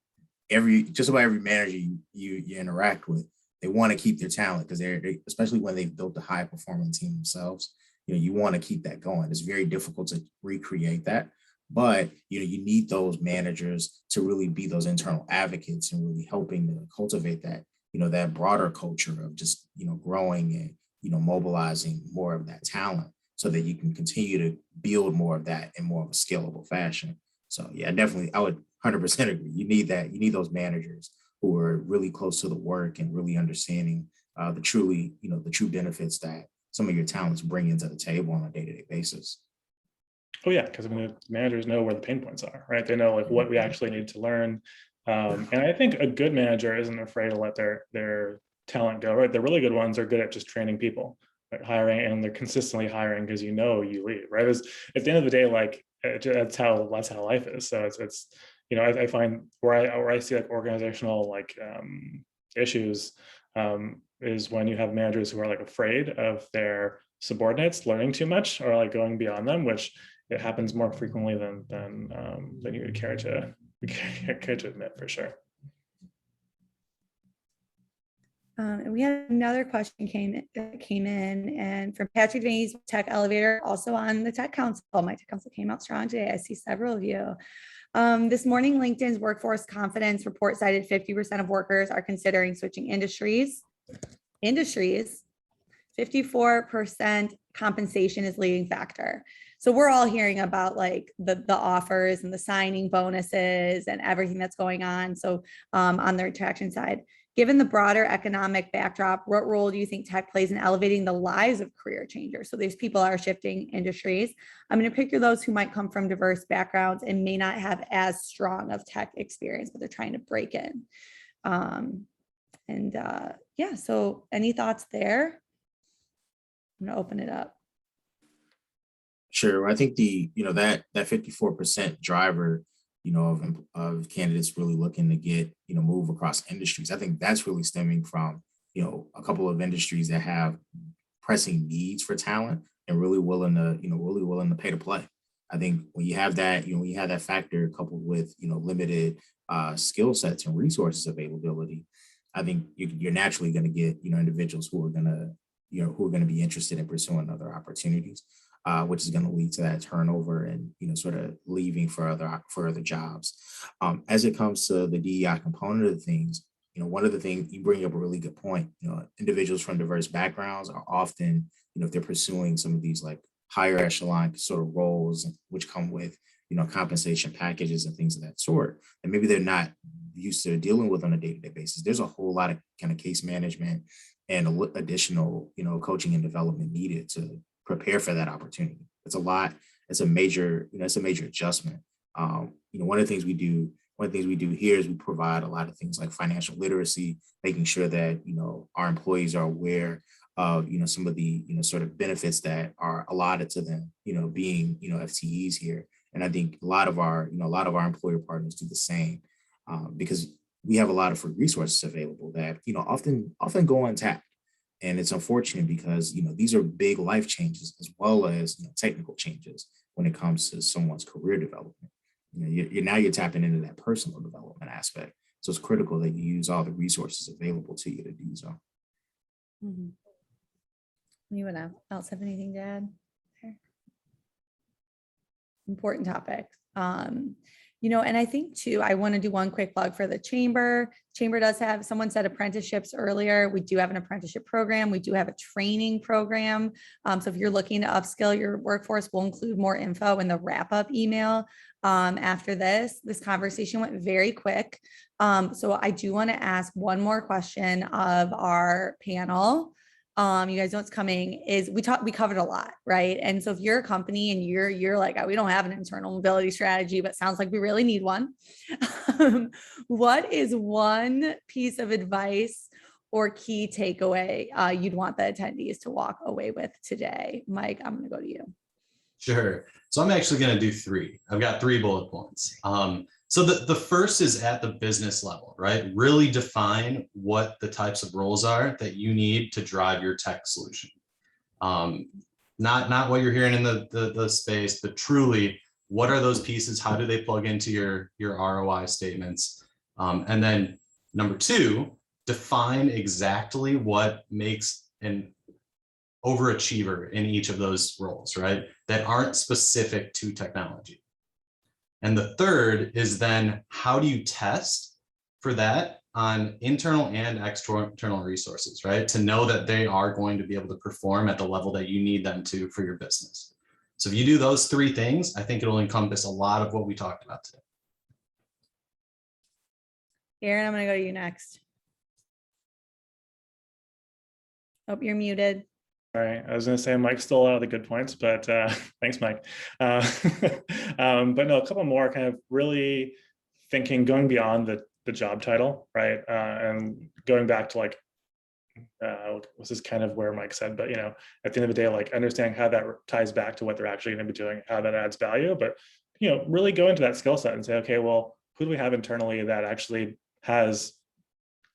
just about every manager you interact with, they want to keep their talent because they especially when they've built a high performing team themselves, you know, you want to keep that going. It's very difficult to recreate that. But you know, you need those managers to really be those internal advocates and really helping to cultivate that, you know, that broader culture of just, you know, growing and, you know, mobilizing more of that talent so that you can continue to build more of that in more of a scalable fashion. So yeah, definitely, I would 100% agree. You need that. You need those managers who are really close to the work and really understanding the true benefits that some of your talents bring into the table on a day-to-day basis. Oh yeah, because I mean, the managers know where the pain points are, right? They know like what we actually need to learn. And I think a good manager isn't afraid to let their talent go, right? The really good ones are good at just training people, like hiring, and they're consistently hiring because you know you leave, right? At the end of the day, like that's how life is. So it's you know, I find where I see like organizational like issues is when you have managers who are like afraid of their subordinates learning too much or like going beyond them, which it happens more frequently than you would care to admit, for sure. And we had another question came in, and from Patrick Denny's Tech Elevator, also on the Tech Council. My Tech Council came out strong today. I see several of you. This morning, LinkedIn's workforce confidence report cited 50% of workers are considering switching industries. 54% compensation is leading factor. So we're all hearing about like the offers and the signing bonuses and everything that's going on. So on the attraction side, given the broader economic backdrop, what role do you think tech plays in elevating the lives of career changers? So these people are shifting industries. I'm going to pick those who might come from diverse backgrounds and may not have as strong of tech experience, but they're trying to break in. Yeah, so any thoughts there? I'm going to open it up. Sure. I think that 54% driver, you know, of candidates really looking to get, you know, move across industries. I think that's really stemming from, you know, a couple of industries that have pressing needs for talent and really willing to pay to play. I think when you have that, when you have that factor coupled with, you know, limited skill sets and resources availability, I think you're naturally going to get, you know, individuals who are going to be interested in pursuing other opportunities. Which is going to lead to that turnover and, you know, sort of leaving for other jobs. As it comes to the DEI component of things, you know, one of the things you bring up a really good point. You know, individuals from diverse backgrounds are often, you know, if they're pursuing some of these like higher echelon sort of roles, which come with, you know, compensation packages and things of that sort, and maybe they're not used to dealing with on a day-to-day basis. There's a whole lot of kind of case management and additional, you know, coaching and development needed to prepare for that opportunity. It's a lot. It's a major adjustment. You know, one of the things we do here is we provide a lot of things like financial literacy, making sure that, you know, our employees are aware of, you know, some of the, you know, sort of benefits that are allotted to them, you know, being, you know, FTEs here. And I think a lot of our employer partners do the same because we have a lot of free resources available that, you know, often go untapped. And it's unfortunate because, you know, these are big life changes as well as, you know, technical changes when it comes to someone's career development. You know, you're tapping into that personal development aspect. So it's critical that you use all the resources available to you to do so. Mm-hmm. Anyone else have anything to add? Important topics. And I think too, I want to do one quick plug for the chamber. Chamber does have, someone said apprenticeships earlier. We do have an apprenticeship program. We do have a training program. So if you're looking to upskill your workforce, we'll include more info in the wrap-up email. After this conversation went very quick. So I do want to ask one more question of our panel. You guys know what's coming is we covered a lot, right? And so if you're a company and you're like, oh, we don't have an internal mobility strategy, but sounds like we really need one. What is one piece of advice or key takeaway you'd want the attendees to walk away with today? Mike, I'm going to go to you. Sure. So I'm actually going to do three. I've got 3 bullet points. So the first is at the business level, right? Really define what the types of roles are that you need to drive your tech solution. Not what you're hearing in the space, but truly, what are those pieces? How do they plug into your ROI statements? And then number 2, define exactly what makes an overachiever in each of those roles, right? That aren't specific to technology. And the third is then how do you test for that on internal and external resources, right? To know that they are going to be able to perform at the level that you need them to for your business. So if you do those 3 things, I think it'll encompass a lot of what we talked about today. Aaron, I'm going to go to you next. Oh, you're muted. All right, I was going to say Mike stole a lot of the good points, but thanks, Mike. But no, a couple more kind of really thinking, going beyond the job title, right? And going back to like, this is kind of where Mike said, but at the end of the day, like understanding how that ties back to what they're actually going to be doing, how that adds value, but really go into that skill set and say, okay, well, who do we have internally that actually has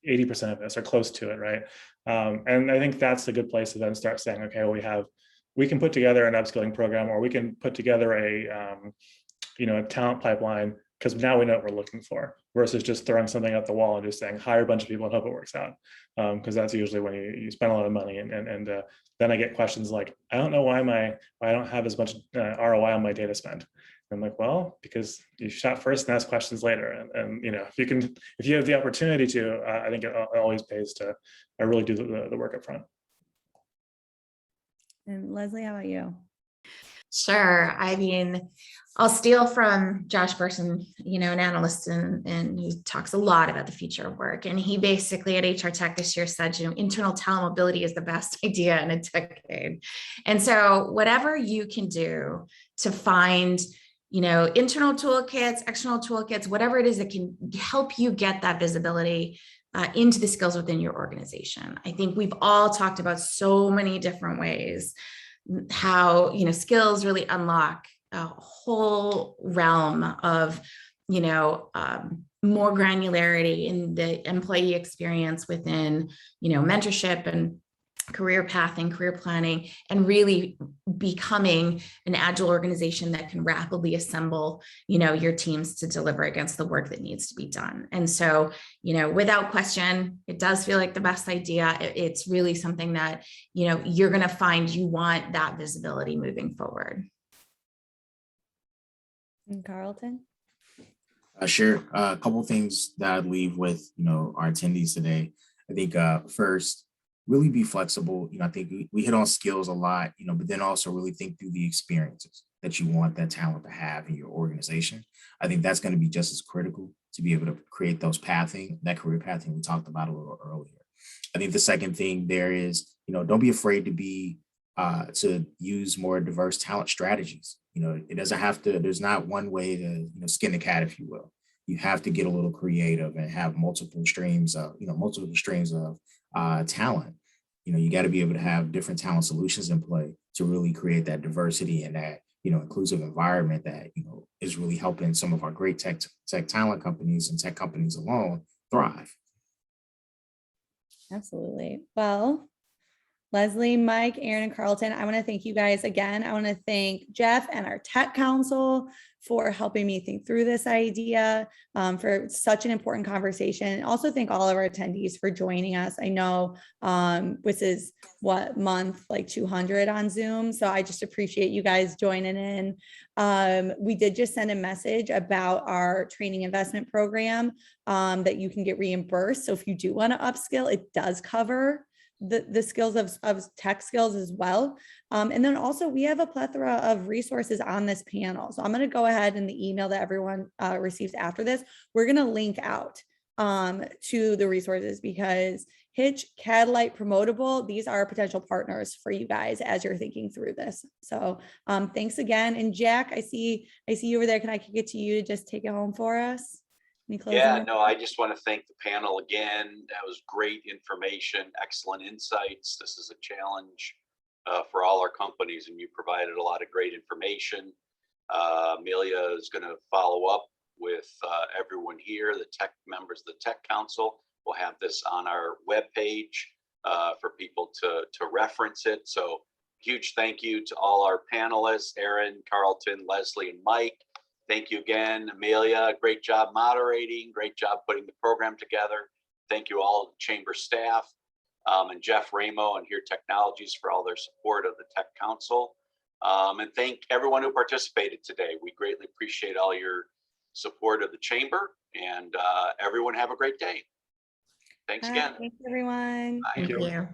80% of this or close to it, right? And I think that's a good place to then start saying, okay, well, we can put together an upskilling program, or we can put together a talent pipeline, because now we know what we're looking for, versus just throwing something at the wall and just saying hire a bunch of people and hope it works out, because that's usually when you spend a lot of money, and then I get questions like, I don't know why I don't have as much ROI on my data spend. I'm like, well, because you shot first and ask questions later. And if you have the opportunity to, I think it always pays to really do the work up front. And Leslie, how about you? Sure. I mean, I'll steal from Josh Burson, an analyst, and he talks a lot about the future of work. And he basically at HR Tech this year said, internal talent mobility is the best idea in a decade. And so whatever you can do to find internal toolkits, external toolkits, whatever it is that can help you get that visibility into the skills within your organization. I think we've all talked about so many different ways how, skills really unlock a whole realm of, more granularity in the employee experience within, mentorship and career pathing, career planning, and really becoming an agile organization that can rapidly assemble, your teams to deliver against the work that needs to be done. And so, without question, it does feel like the best idea. It's really something that, you're going to find you want that visibility moving forward. And Carlton? Sure. A couple things that I'd leave with, our attendees today. I think first, really be flexible. I think we hit on skills a lot, but then also really think through the experiences that you want that talent to have in your organization. I think that's going to be just as critical to be able to create that career pathing we talked about a little earlier. I think the second thing there is, don't be afraid to use more diverse talent strategies. It doesn't have to, there's not one way to, skin the cat, if you will. You have to get a little creative and have multiple streams of talent. You got to be able to have different talent solutions in play to really create that diversity and that, inclusive environment that, is really helping some of our great tech talent companies and tech companies alone thrive. Absolutely. Well, Leslie, Mike, Aaron, and Carlton, I want to thank you guys again. I want to thank Jeff and our tech council for helping me think through this idea, for such an important conversation. And also thank all of our attendees for joining us. I know this is what month like 200 on Zoom. So I just appreciate you guys joining in. We did just send a message about our training investment program that you can get reimbursed. So if you do want to upskill, it does cover the skills of tech skills as well. And then also we have a plethora of resources on this panel. So I'm going to go ahead in the email that everyone receives after this, we're going to link out to the resources, because Hitch, Catalyte, Promotable, these are potential partners for you guys as you're thinking through this. So thanks again. And Jack, I see you over there. Can I kick it to you to just take it home for us? Yeah, no, I just want to thank the panel again. That was great information, excellent insights. This is a challenge for all our companies, and you provided a lot of great information. Amelia is going to follow up with everyone here, the tech members of the Tech Council. We'll have this on our webpage for people to reference it. So huge thank you to all our panelists, Aaron, Carlton, Leslie, and Mike. Thank you again, Amelia. Great job moderating. Great job putting the program together. Thank you all, the chamber staff, and Jeff Ramo and Here Technologies for all their support of the Tech Council. And thank everyone who participated today. We greatly appreciate all your support of the chamber, and everyone have a great day. Thanks again. Thanks, everyone. Thank you.